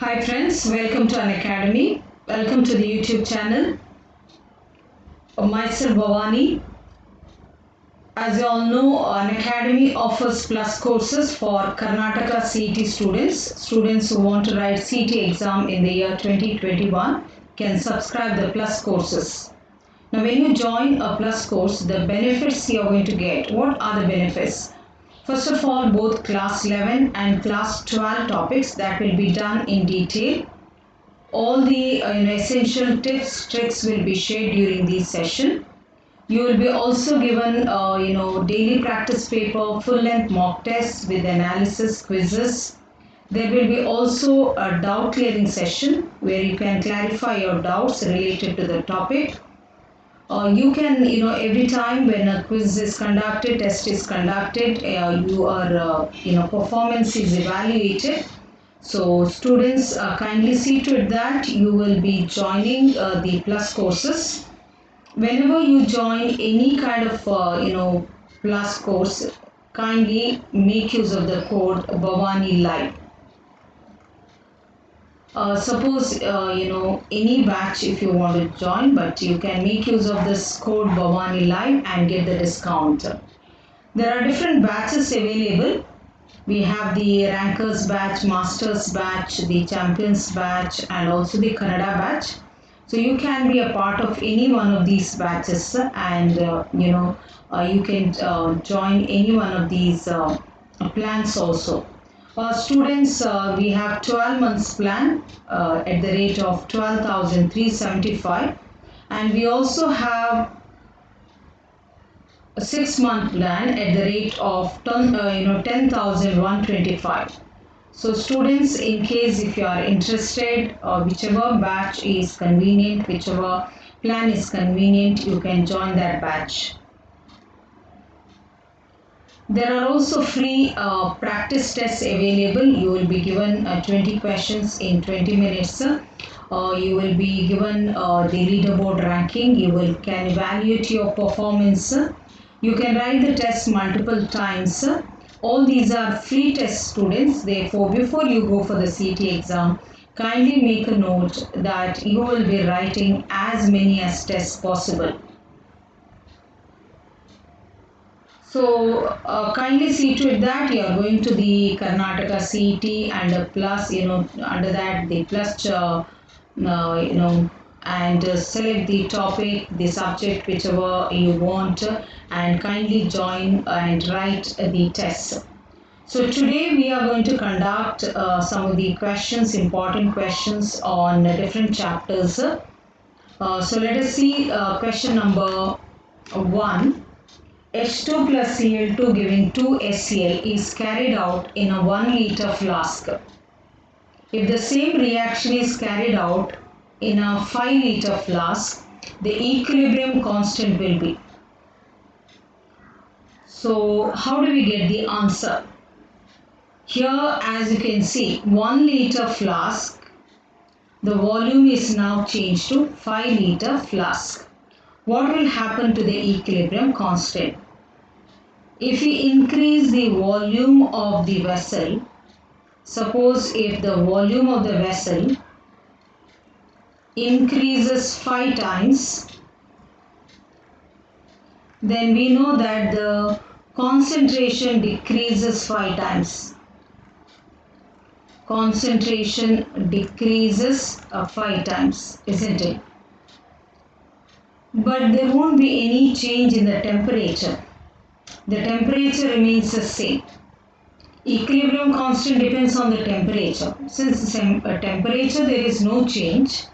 Hi friends, welcome to Unacademy. Welcome to the YouTube channel. Myself Bhavani. As you all know, Unacademy offers plus courses for Karnataka CET students who want to write CET exam in the year 2021 can subscribe the plus courses. Now when you join a plus course, the benefits you are going to get. What are the benefits? First of all, both class 11 and class 12 topics that will be done in detail. All the essential tips, tricks will be shared during this session. You will be also given daily practice paper, full-length mock tests with analysis, quizzes. There will be also a doubt clearing session where you can clarify your doubts related to the topic. You can, every time when a quiz is conducted, test is conducted, your performance is evaluated. So students, kindly see to it that you will be joining the plus courses. Whenever you join any kind of, plus course, kindly make use of the code Bhavani Live. Suppose any batch if you want to join, but you can make use of this code Bhavani Live and get the discount. There are different batches available. We have the Rankers batch, Masters batch, the Champions batch and also the Kannada batch. So you can be a part of any one of these batches and you can join any one of these plans also. Students, we have 12 months plan at the rate of 12,375 and we also have a 6-month plan at the rate of 10,125. So students, in case if you are interested, whichever batch is convenient, whichever plan is convenient, you can join that batch. There are also free practice tests available. You will be given 20 questions in 20 minutes. You will be given the leaderboard ranking. You can evaluate your performance. You can write the test multiple times. All these are free tests, students. Therefore, before you go for the CET exam, kindly make a note that you will be writing as many as tests possible. So kindly see to it that you are going to the Karnataka CET and a plus, under that the plus, and select the topic, the subject, whichever you want, and kindly join and write the tests. So today we are going to conduct some of the questions, important questions on different chapters. So let us see question number 1. H2 plus Cl2 giving 2 HCl is carried out in a 1 liter flask. If the same reaction is carried out in a 5 liter flask, the equilibrium constant will be. So how do we get the answer? Here, as you can see, 1 liter flask, the volume is now changed to 5 liter flask. What will happen to the equilibrium constant? If we increase the volume of the vessel, suppose if the volume of the vessel increases 5 times, then we know that the concentration decreases 5 times. Concentration decreases 5 times, isn't it? But there won't be any change in the temperature. The temperature remains the same. Equilibrium constant depends on the temperature. Since temperature there is no change,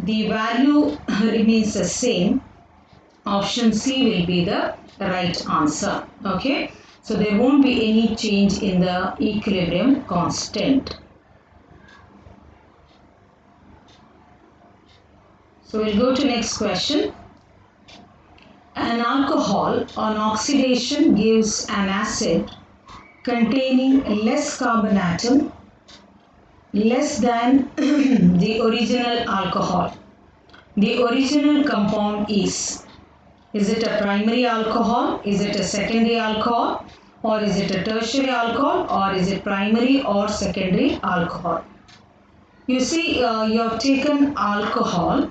the value remains the same. Option C will be the right answer. Okay. So there won't be any change in the equilibrium constant. So we'll go to next question. An alcohol on oxidation gives an acid containing less carbon atom less than the original alcohol. The original compound is it a primary alcohol, is it a secondary alcohol, or is it a tertiary alcohol, or is it primary or secondary alcohol? You see, you have taken alcohol,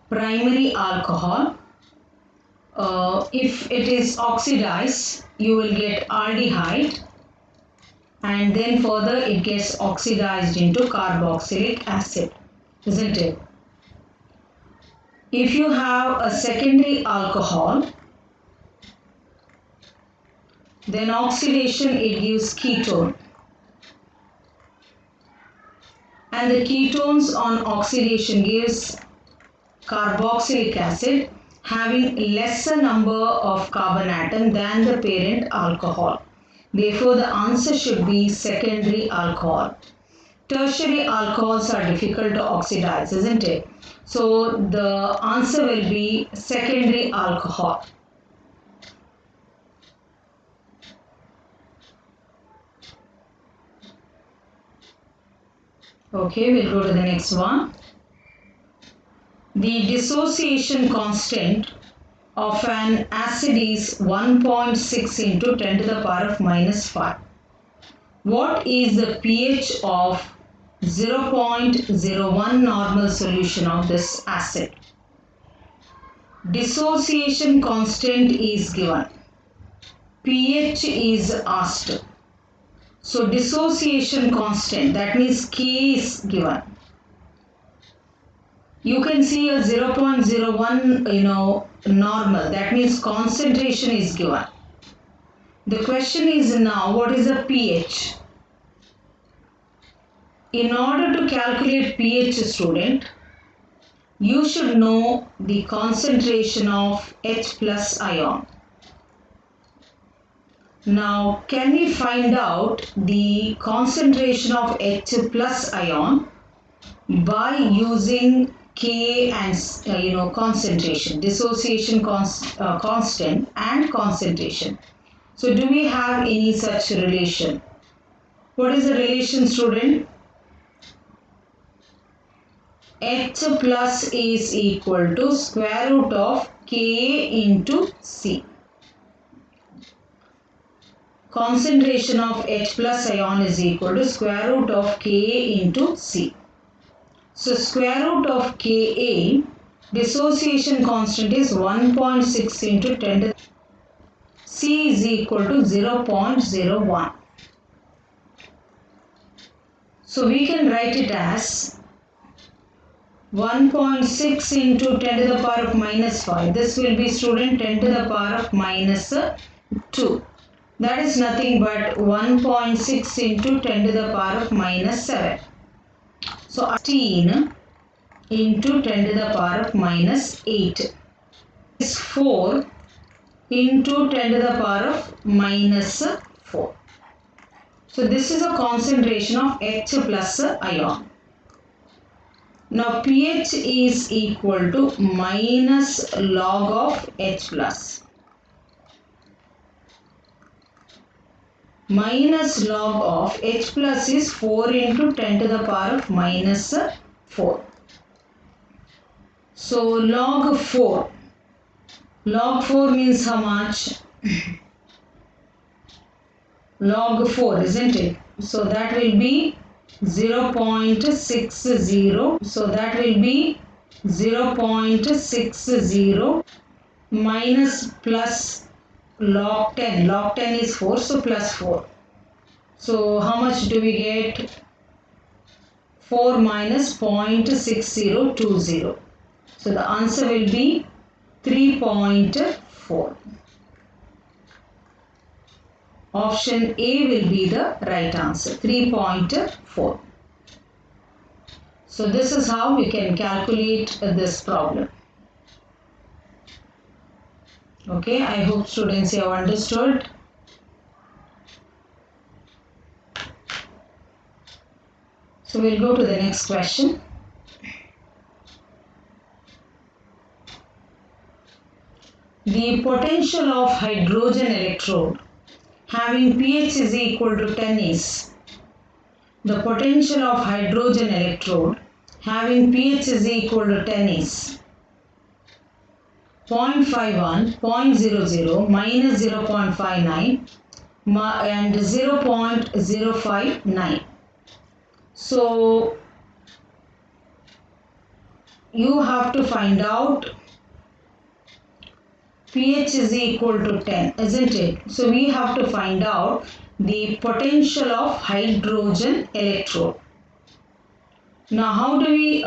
primary alcohol. If it is oxidized, you will get aldehyde, and then further it gets oxidized into carboxylic acid, isn't it? If you have a secondary alcohol, then oxidation, it gives ketone, and the ketones on oxidation gives carboxylic acid having lesser number of carbon atom than the parent alcohol. Therefore, the answer should be secondary alcohol. Tertiary alcohols are difficult to oxidize, isn't it? So the answer will be secondary alcohol. Okay, we'll go to the next one. The dissociation constant of an acid is 1.6 into 10 to the power of minus 5. What is the pH of 0.01 normal solution of this acid? Dissociation constant is given. pH is asked. So dissociation constant, that means K is given. You can see a 0.01 normal, that means concentration is given. The question is now, what is the pH? In order to calculate pH, student, you should know the concentration of H plus ion. Now, can we find out the concentration of H plus ion by using K and concentration, dissociation constant and concentration? So, do we have any such relation? What is the relation, student? H plus is equal to square root of Ka into C. Concentration of H plus ion is equal to square root of Ka into C. So square root of Ka, dissociation constant is 1.6 into 10 to C is equal to 0.01. So we can write it as 1.6 into 10 to the power of minus 5. This will be, student, 10 to the power of minus 2. That is nothing but 1.6 into 10 to the power of minus 7. So 16 into 10 to the power of minus 8 is 4 into 10 to the power of minus 4. So this is a concentration of H plus ion. Now pH is equal to minus log of H plus. Minus log of H plus is 4 into 10 to the power of minus 4. So log 4. Log 4 means how much? Log 4, isn't it? So that will be 0.60. So that will be 0.60 minus plus log 10. Log 10 is 4, so plus 4. So how much do we get? 4 minus 0.6020. So the answer will be 3.4. Option A will be the right answer, 3.4. So this is how we can calculate this problem. Okay, I hope students have understood. So we'll go to the next question. The potential of hydrogen electrode having pH is equal to 10 is, the potential of hydrogen electrode having pH is equal to 10 is 0.51, 0.00, minus 0.59 and 0.059. So you have to find out pH is equal to 10, isn't it? So we have to find out the potential of hydrogen electrode. Now how do we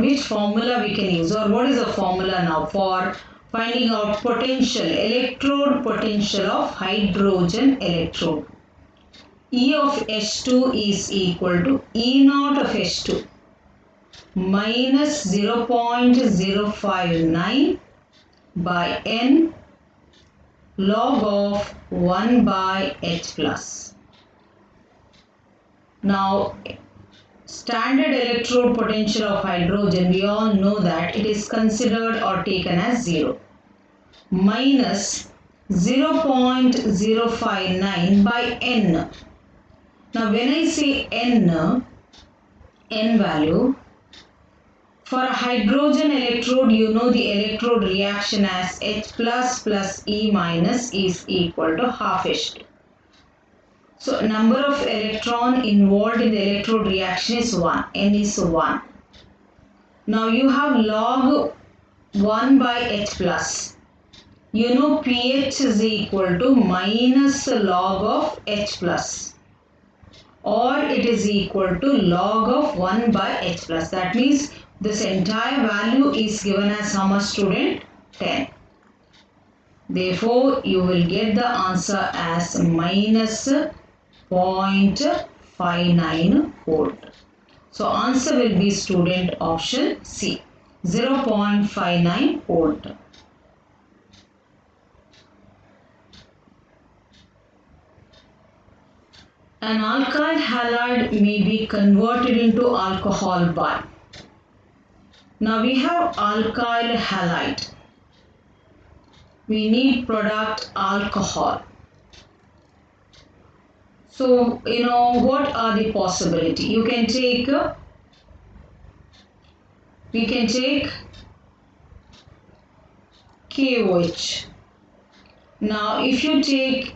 which formula we can use, or what is the formula now for finding out potential electrode potential of hydrogen electrode? E of H2 is equal to E naught of H2 minus 0.059 by N log of 1 by H plus. Now standard electrode potential of hydrogen, we all know that it is considered or taken as 0 minus 0.059 by N. Now when I say N value, for a hydrogen electrode, you know the electrode reaction as H plus E minus is equal to half H2. So number of electron involved in the electrode reaction is 1. N is 1. Now you have log 1 by H plus. You know pH is equal to minus log of H plus, or it is equal to log of 1 by H plus. That means this entire value is given as how much, student? 10. Therefore, you will get the answer as minus 0.59 volt. So, answer will be, student, option C, 0.59 volt. An alkyl halide may be converted into alcohol by. Now we have alkyl halide. We need product alcohol. So, what are the possibility? We can take KOH. Now, if you take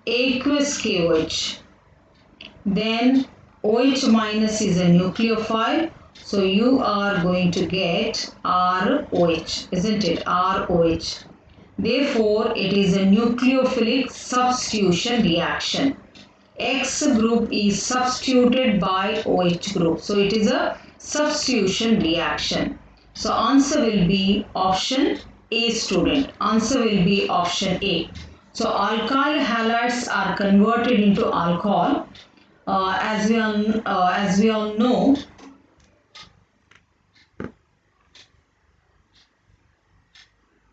aqueous KOH, then OH minus is a nucleophile. So you are going to get ROH, isn't it? ROH. Therefore, it is a nucleophilic substitution reaction. X group is substituted by OH group. So it is a substitution reaction. So answer will be option A, student. Answer will be option A. So alkyl halides are converted into alcohol. As we all know,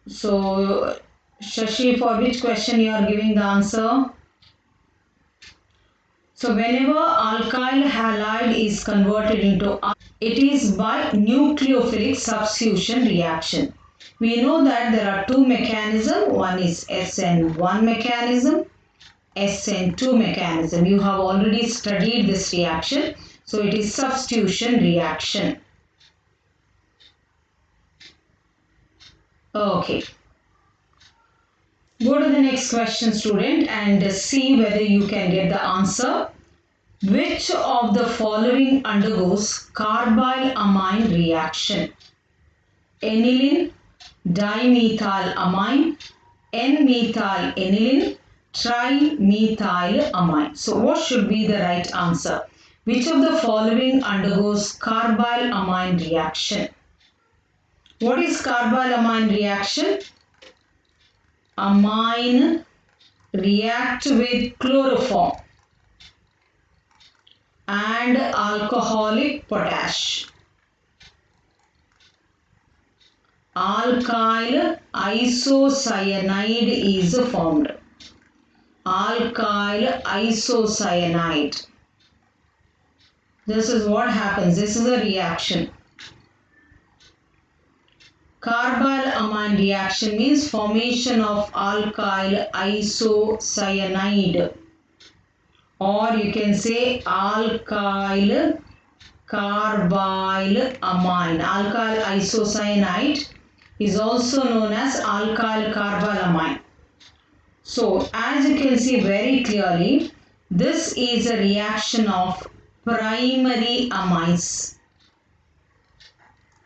so Shashi, for which question you are giving the answer? So whenever alkyl halide is converted into, it is by nucleophilic substitution reaction. We know that there are two mechanisms. One is SN1 mechanism, SN2 mechanism. You have already studied this reaction. So it is substitution reaction. Okay. Go to the next question, student, and see whether you can get the answer. Which of the following undergoes carbyl amine reaction? Aniline, dimethyl amine, N-methyl aniline, trimethyl amine. So what should be the right answer? Which of the following undergoes carbyl amine reaction? What is carbyl amine reaction? Amine react with chloroform and alcoholic potash. Alkyl isocyanide is formed. Alkyl isocyanide. This is what happens. This is a reaction. Carbyl amine reaction means formation of alkyl isocyanide, or you can say alkyl carbyl amine. Alkyl isocyanide is also known as alkyl carbyl amine. So as you can see very clearly, This is a reaction of primary amines.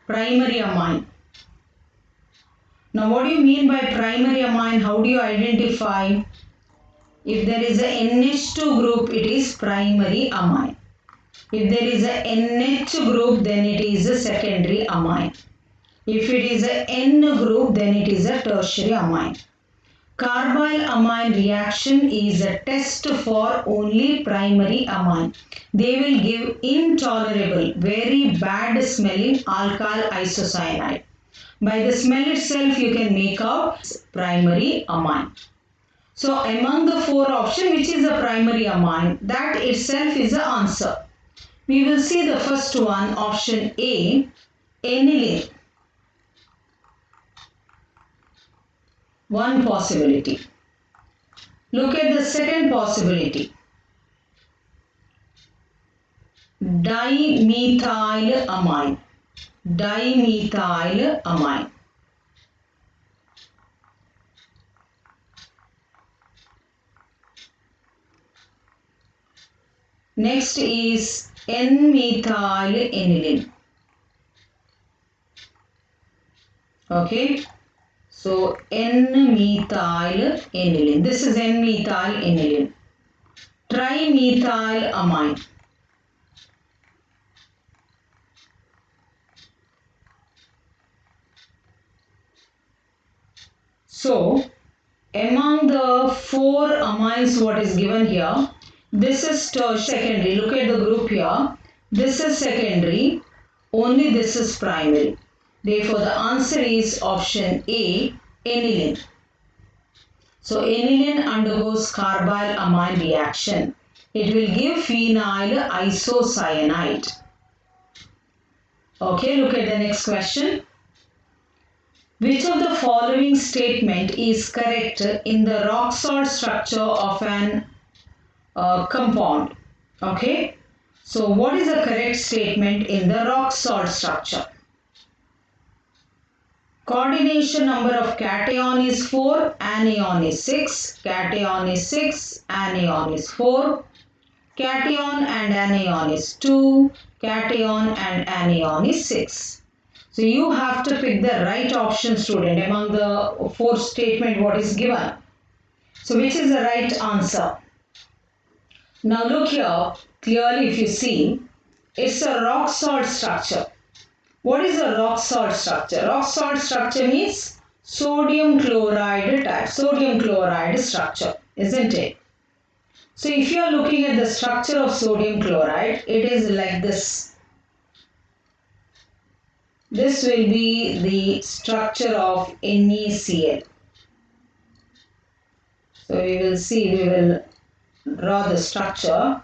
Primary amine. Now what do you mean by primary amine? How do you identify? If there is a NH2 group, it is primary amine. If there is a NH group, then it is a secondary amine. If it is a N group, then it is a tertiary amine. Carbyl amine reaction is a test for only primary amine. They will give intolerable, very bad smelling alkyl isocyanide. By the smell itself, you can make out primary amine. So among the four options, which is a primary amine? That itself is the answer. We will see the first one, option A, aniline. One possibility. Look at the second possibility. Dimethylamine. Dimethylamine. Next is N-methyl-aniline. Okay. So N-methyl-aniline. This is N-methyl-aniline. Trimethylamine. So among the four amines what is given here, this is secondary. Look at the group here. This is secondary. Only this is primary. Therefore, the answer is option A, aniline. So, aniline undergoes carbyl amine reaction. It will give phenyl isocyanide. Okay, look at the next question. Which of the following statement is correct in the rock salt structure of an compound? Okay, so what is the correct statement in the rock salt structure? Coordination number of cation is 4, anion is 6, cation is 6, anion is 4, cation and anion is 2, cation and anion is 6. So you have to pick the right option, student, among the four statement what is given. So which is the right answer? Now look here, clearly if you see, it's a rock salt structure. What is a rock salt structure? Rock salt structure means sodium chloride type, sodium chloride structure, isn't it? So if you are looking at the structure of sodium chloride, it is like this. This will be the structure of NeCl. So we will see, we will draw the structure.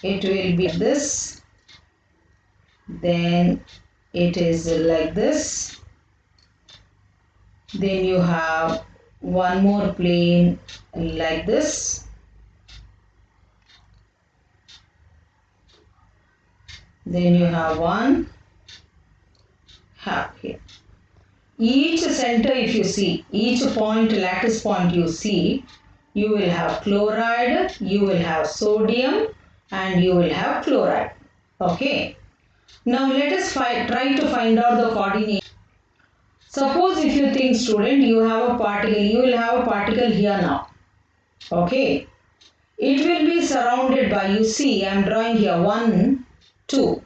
It will be this. Then it is like this. Then you have one more plane like this. Then you have one half here. Each center, if you see, each point, lattice point you see, you will have chloride, you will have sodium, and you will have chloride. Okay. Now let us try to find out the coordination. Suppose if you think, student, you have a particle, you will have a particle here now. Okay. It will be surrounded by, you see, I am drawing here 1, 2,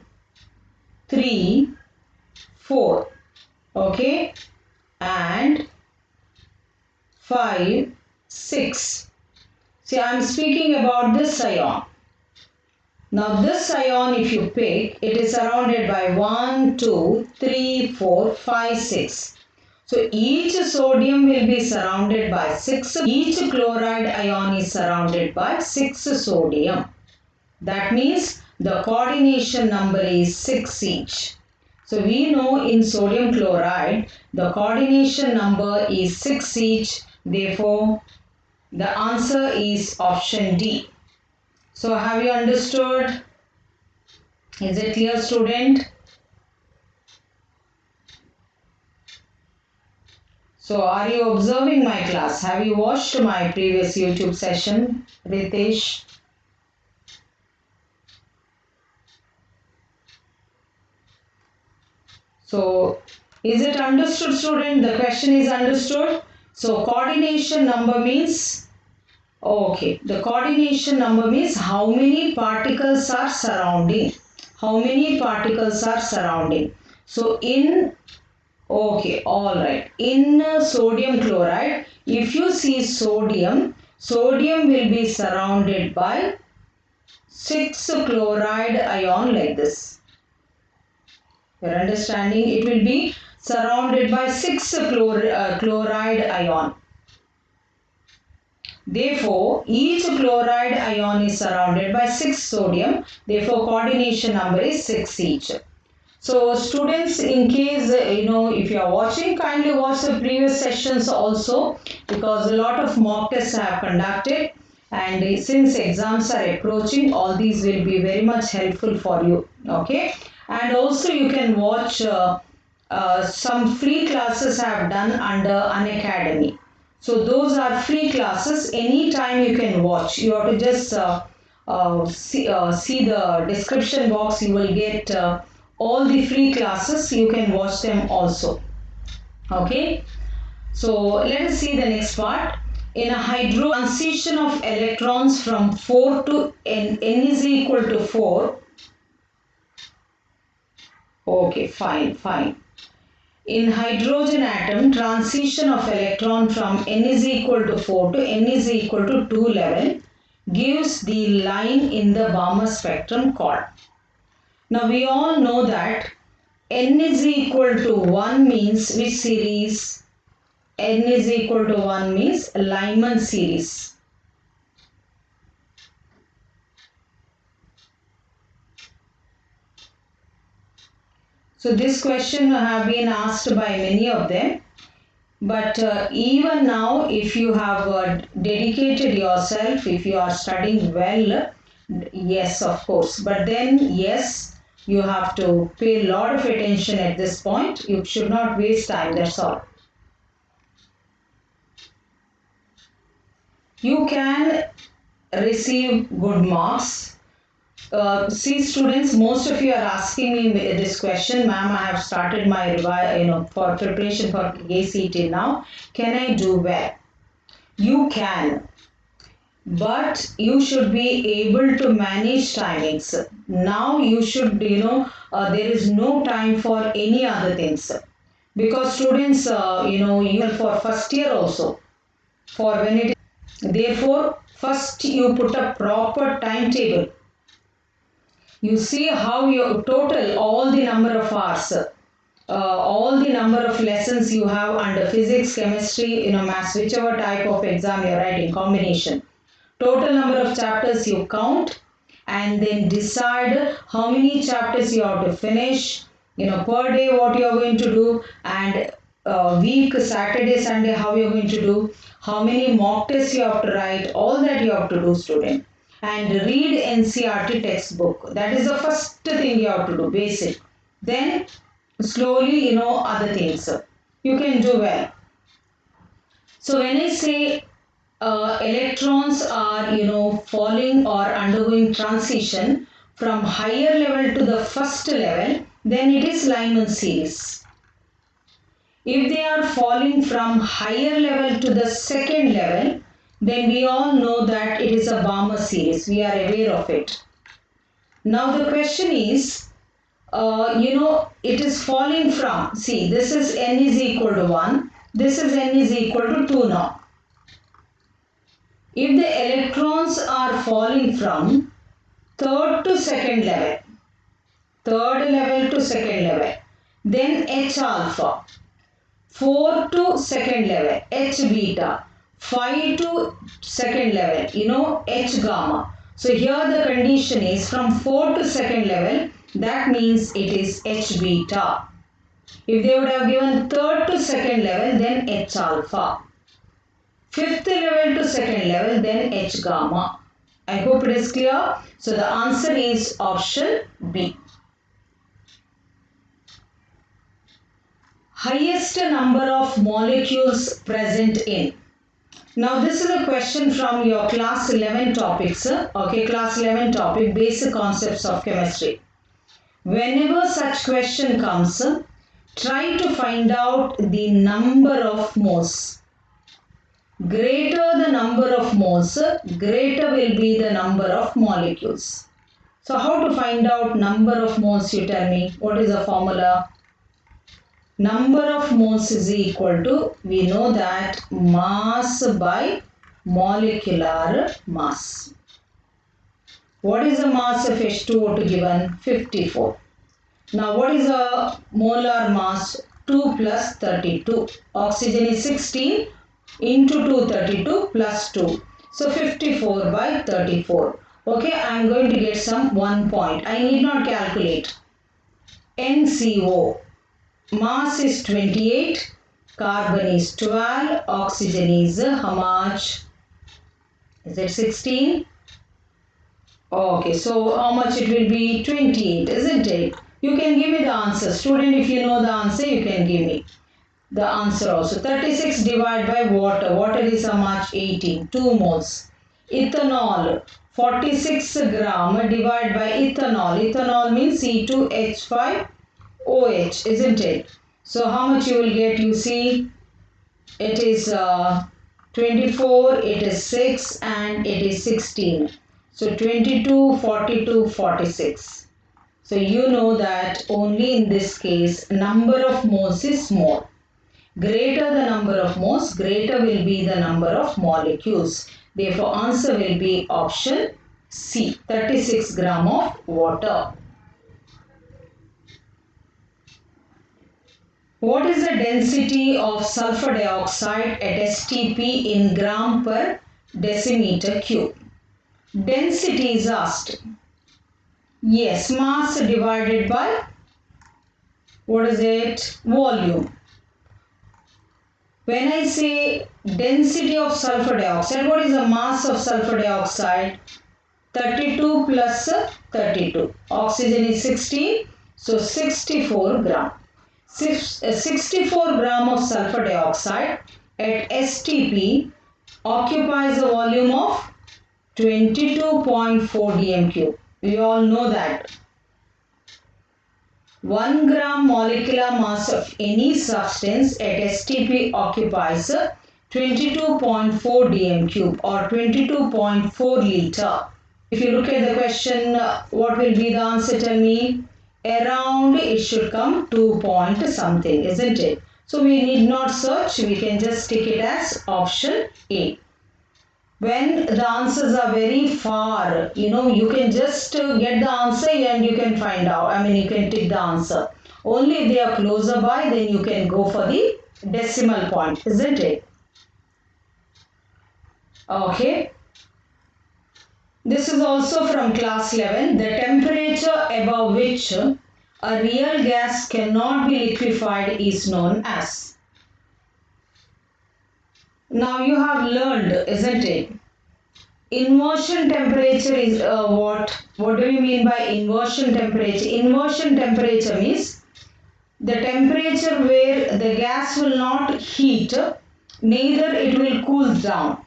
3, 4. Okay. And 5, 6. See, I am speaking about this ion. Now this ion, if you pick, it is surrounded by 1, 2, 3, 4, 5, 6. So each sodium will be surrounded by 6. Each chloride ion is surrounded by 6 sodium. That means the coordination number is 6 each. So we know in sodium chloride, the coordination number is 6 each. Therefore, the answer is option D. So have you understood? Is it clear, student? So are you observing my class? Have you watched my previous YouTube session, Ritesh? So is it understood, student? The question is understood. So coordination number means, okay, the coordination number means how many particles are surrounding. How many particles are surrounding. So in, okay, alright. In sodium chloride, if you see sodium, sodium will be surrounded by 6 chloride ion like this. Your understanding? It will be surrounded by 6 chloride ion. Therefore, each chloride ion is surrounded by 6 sodium. Therefore, coordination number is 6 each. So, students, in case, if you are watching, kindly watch the previous sessions also, because a lot of mock tests I have conducted, and since exams are approaching, all these will be very much helpful for you. Okay. And also you can watch some free classes I have done under Unacademy. So those are free classes. Anytime you can watch. You have to just see the description box. You will get all the free classes. You can watch them also. Okay. So let us see the next part. In a hydro transition of electrons from 4 to n is equal to 4. Okay, fine. In hydrogen atom, transition of electron from n is equal to 4 to n is equal to 2 level gives the line in the Balmer spectrum called. Now we all know that n is equal to 1 means which series? N is equal to 1 means Lyman series. So this question have been asked by many of them. But even now, if you have dedicated yourself, if you are studying well, yes, of course. But then, yes, you have to pay a lot of attention at this point. You should not waste time, that's all. You can receive good marks. See students, most of you are asking me this question, ma'am, I have started my for preparation for KCET now. Can I do well? You can, but you should be able to manage timings. Now you should, there is no time for any other things, because students, even for first year also, for when it is, therefore first you put a proper timetable. You see how you total all the number of hours, all the number of lessons you have under physics, chemistry, maths, whichever type of exam you are writing, combination. Total number of chapters you count, and then decide how many chapters you have to finish, per day what you are going to do, and week, Saturday, Sunday, how you are going to do, how many mock tests you have to write, all that you have to do, student. And read NCERT textbook. That is the first thing you have to do, basic. Then slowly, other things. You can do well. So when I say electrons are, falling or undergoing transition from higher level to the first level, then it is Lyman series. If they are falling from higher level to the second level, then we all know that it is a Balmer series. We are aware of it. Now the question is, it is falling from, see, this is n is equal to 1, this is n is equal to 2 now. If the electrons are falling from third to second level, third level to second level, then H alpha, 4 to second level, H beta, 5 to second level, H gamma. So here the condition is from 4 to second level, that means it is H beta. If they would have given third to second level, then H alpha. Fifth level to second level, then H gamma. I hope it is clear. So the answer is option B. highest number of molecules present in. Now this is a question from your class 11 topics. Okay, class 11 topic, basic concepts of chemistry. Whenever such question comes, try to find out the number of moles. Greater the number of moles, greater will be the number of molecules. So how to find out number of moles, you tell me? What is the formula? Number of moles is equal to, we know that, mass by molecular mass. What is the mass of H2O2 given? 54. Now what is the molar mass? 2 plus 32. Oxygen is 16 into 2, 32 plus 2. So 54 by 34. Okay, I am going to get some 1 point. I need not calculate. NCO. Mass is 28, carbon is 12, oxygen is how much? Is it 16? Okay, so how much it will be? 28, isn't it? You can give me the answer. Student, if you know the answer, you can give me the answer also. 36 divided by water. Water is how much? 18, 2 moles. Ethanol, 46 gram divided by ethanol. Ethanol means C2H5. OH, isn't it? So how much you will get? You see, it is 24, it is 6 and it is 16. So 22, 42, 46. So you know that only in this case number of moles is small. Greater the number of moles, greater will be the number of molecules. Therefore answer will be option C, 36 gram of water. What is the density of sulfur dioxide at STP in gram per decimeter cube? Density is asked. Yes, mass divided by, what is it? Volume. When I say density of sulfur dioxide, what is the mass of sulfur dioxide? 32 plus 32. Oxygen is 16, so 64 gram. 64 gram of sulfur dioxide at STP occupies a volume of 22.4 dm3. We all know that 1 gram molecular mass of any substance at STP occupies 22.4 dm3 or 22.4 liter. If you look at the question, what will be the answer? Tell me. Around it should come 2 point something, isn't it? So we need not search, we can just take it as option A. When the answers are very far, you can just get the answer and you can find out. You can take the answer. Only if they are closer by, then you can go for the decimal point, isn't it? Okay. This is also from class 11. The temperature above which a real gas cannot be liquefied is known as. Now you have learned, isn't it? Inversion temperature is what? What do we mean by inversion temperature? Inversion temperature means the temperature where the gas will not heat, neither it will cool down.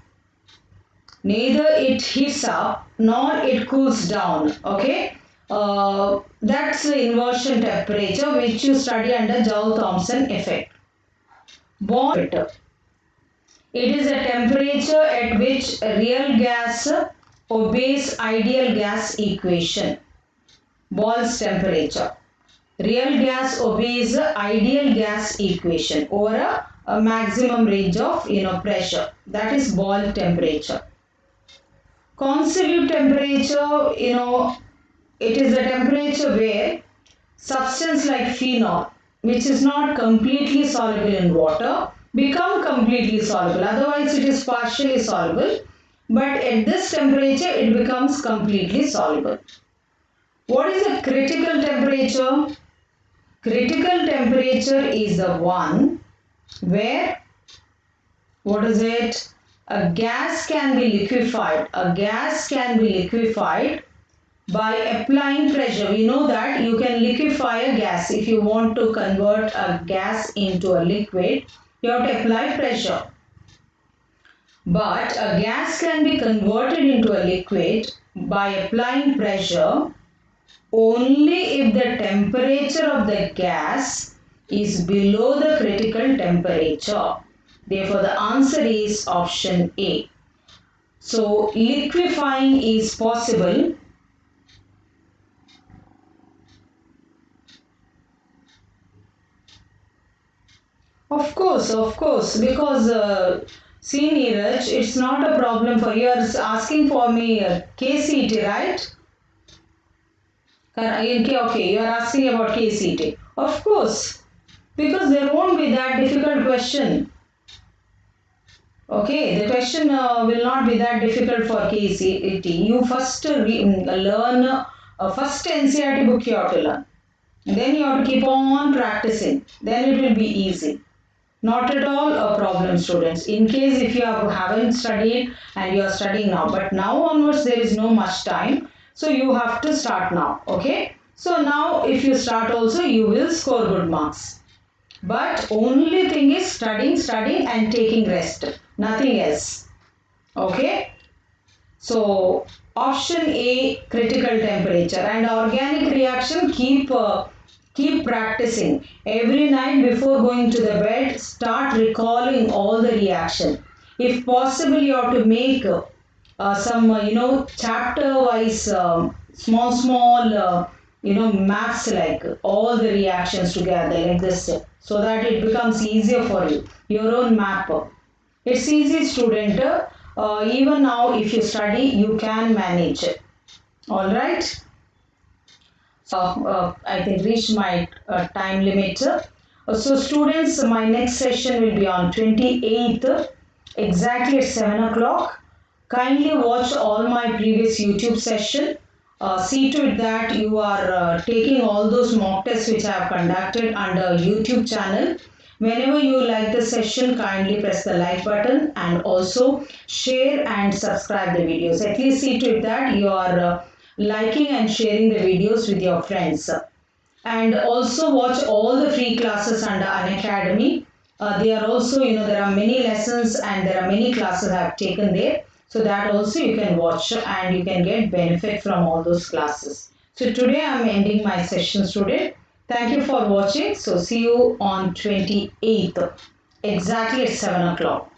Neither it heats up nor it cools down. Okay, that's the inversion temperature which you study under Joule-Thomson effect. It is a temperature at which a real gas obeys ideal gas equation. Boyle's temperature. Real gas obeys ideal gas equation over a maximum range of pressure. That is Boyle temperature. Consolute temperature, it is a temperature where substance like phenol, which is not completely soluble in water, become completely soluble. Otherwise, it is partially soluble. But at this temperature, it becomes completely soluble. What is the critical temperature? Critical temperature is the one where, what is it? A gas can be liquefied. A gas can be liquefied by applying pressure. We know that you can liquefy a gas. If you want to convert a gas into a liquid, you have to apply pressure. But a gas can be converted into a liquid by applying pressure only if the temperature of the gas is below the critical temperature. Therefore, the answer is option A. So, liquefying is possible of course, because see Neeraj, it's not a problem for you. You're asking for me KCET, right? Okay, you're asking about KCET. Of course, because there won't be that difficult question. Okay, the question will not be that difficult for KCET. You first learn first NCERT book you have to learn. Then you have to keep on practicing. Then it will be easy. Not at all a problem, students. In case if you haven't studied and you are studying now, but now onwards there is no much time. So you have to start now. Okay. So now if you start also, you will score good marks. But only thing is studying and taking rest. Nothing else. Okay. So option A, critical temperature, and organic reaction, keep practicing. Every night before going to the bed, start recalling all the reaction. If possible, you have to make some chapter-wise small maths, like all the reactions together like this, so that it becomes easier for you. Your own map. It's easy, student. Even now, if you study, you can manage it. All right. I think reached my time limit. So students, my next session will be on 28th, exactly at 7 o'clock. Kindly watch all my previous YouTube session. See to it that you are taking all those mock tests which I have conducted under YouTube channel. Whenever you like the session, kindly press the like button and also share and subscribe the videos. At least see to it that you are liking and sharing the videos with your friends. And also watch all the free classes under Unacademy. They are also, there are many lessons and there are many classes I have taken there. So that also you can watch and you can get benefit from all those classes. So today I am ending my session, student. Thank you for watching. So see you on 28th, exactly at 7 o'clock.